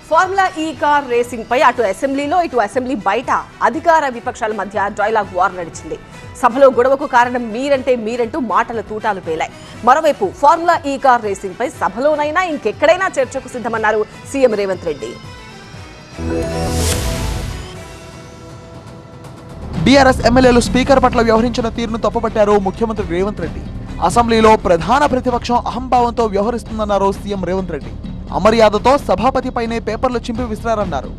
Formula ఈ car racing పై అటు అసెంబ్లీలో ఇటు అసెంబ్లీ బయట అధికార విపక్షాల మధ్య డైలాగ్ వార్ నడిచింది. సభలో గొడవకు కారణం మీరంటూ మాటల తూటాలు పేలాయి. మరోవైపు ఫార్ములా ఈ కార్ రేసింగ్ పై సభలోనైనా ఇంకెక్కడైనా చర్చకు సిద్ధమన్నారు సీఎం రేవంత్ రెడ్డి. బీఆర్ఎస్ ఎమ్మెల్యేలు స్పీకర్ పట్ల వ్యవహరించిన తీరును తప్పుపట్టారు ముఖ్యమంత్రి రేవంత్ రెడ్డి. అసెంబ్లీలో ప్రధాన ప్రతిపక్షం అహంభావంతో వ్యవహరిస్తుందన్నారు సీఎం రేవంత్ రెడ్డి. అమర్యాదతో సభాపతిపైనే పేపర్లు చింపి విసిరారన్నారు.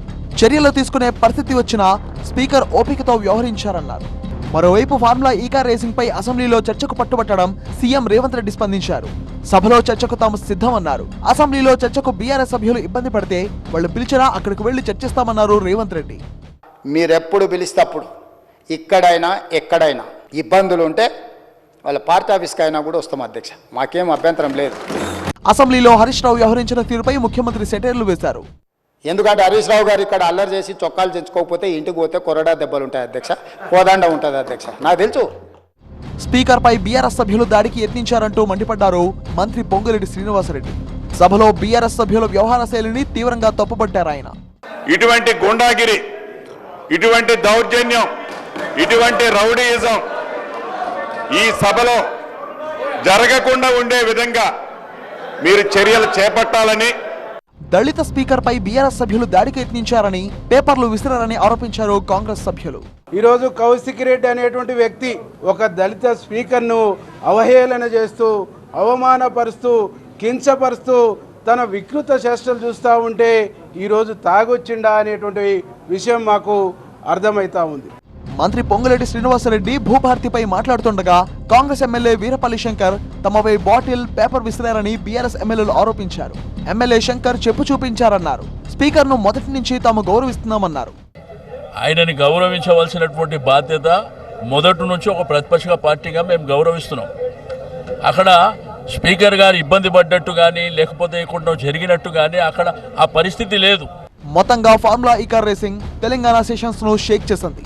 చర్యలు తీసుకునే పరిస్థితి వచ్చినా స్పీకర్ ఓపికతో వ్యవహరించారన్నారు. మరోవైపు ఫార్ములా ఈ కార్ రేసింగ్ పై అసెంబ్లీలో చర్చకు పట్టుబట్టడం సీఎం రేవంత్ రెడ్డి స్పందించారు. సభలో చర్చకు తాము సిద్ధమన్నారు. అసెంబ్లీలో చర్చకు బీఆర్ఎస్ సభ్యులు ఇబ్బంది పడితే వాళ్ళు పిలిచినా అక్కడికి వెళ్లి చర్చిస్తామన్నారు రేవంత్ రెడ్డి. మీరెప్పుడు పిలిస్తప్పుడు ఇక్కడైనా ఎక్కడైనా ఇబ్బందులు ఉంటే వాళ్ళ పార్టీ ఆఫీస్కి అయినా కూడా వస్తాం అధ్యక్ష, మాకేం అభ్యంతరం లేదు. అసెంబ్లీలో హరీష్ రావు వ్యవహరించిన తీరుపై ముఖ్యమంత్రి సెటైర్లు వేశారు. ఎందుకంటే హరీష్ రావు గారు ఇక్కడ అల్లరి చేసి చొక్కాలు తెచ్చుకోకపోతే ఇంటికి పోతే కొరడా దెబ్బలు ఉంటాయి అధ్యక్ష, కోదండ ఉంటుంది అధ్యక్ష, నాకు తెలుసు. స్పీకర్ పై బీఆర్ఎస్ సభ్యులు దాడికి యత్నించారంటూ మండిపడ్డారు మంత్రి పొంగులేటి శ్రీనివాసరెడ్డి. సభలో బీఆర్ఎస్ సభ్యుల వ్యవహార శైలిని తీవ్రంగా తప్పుపట్టారు ఆయన. ఇటువంటి గుండాగిరి, ఇటువంటి దౌర్జన్యం, ఇటువంటి రౌడీయిజం ఈ సభలో జరగకుండా ఉండే విధంగా మీరు చర్యలు చేపట్టాలని. దళిత స్పీకర్ పై బీఆర్ఎస్ సభ్యులు దాడికి యత్నించారని, పేపర్లు విసిరారని ఆరోపించారు కాంగ్రెస్ సభ్యులు. ఈరోజు కౌశిక్ రెడ్డి అనేటువంటి వ్యక్తి ఒక దళిత స్పీకర్ను అవహేళన చేస్తూ, అవమానపరుస్తూ, కించపరుస్తూ తన వికృత చేష్టలు చూస్తూ ఉంటే ఈరోజు తాగొచ్చిండా అనేటువంటి విషయం మాకు అర్థమవుతా ఉంది. మంత్రి పొంగులేటి శ్రీనివాసరెడ్డి భూభారతిపై మాట్లాడుతుండగా కాంగ్రెస్ ఎమ్మెల్యే వీరపల్లి శంకర్ తమపై బాటిల్, పేపర్ విసిరారని బీఆర్ఎస్ ఎమ్మెల్యేలు ఆరోపించారు. ఎమ్మెల్యే శంకర్ చెప్పు చూపించారన్నారు. స్పీకర్ను మొదటి నుంచి తాము గౌరవిస్తున్నామన్నారు. ఆయనని గౌరవించవలసినటువంటి బాధ్యత మొదటి నుంచి ఒక ప్రతిపక్ష పార్టీగా మేము గౌరవిస్తున్నాం. అక్కడ స్పీకర్ గారు ఇబ్బంది పడ్డట్టు కానీ లేకపోతే ఇక్కడ జరిగినట్టు కానీ అక్కడ ఆ పరిస్థితి లేదు. మొత్తంగా ఫార్ములా ఈ కార్ రేసింగ్ తెలంగాణ సెషన్స్ ను షేక్ చేసింది.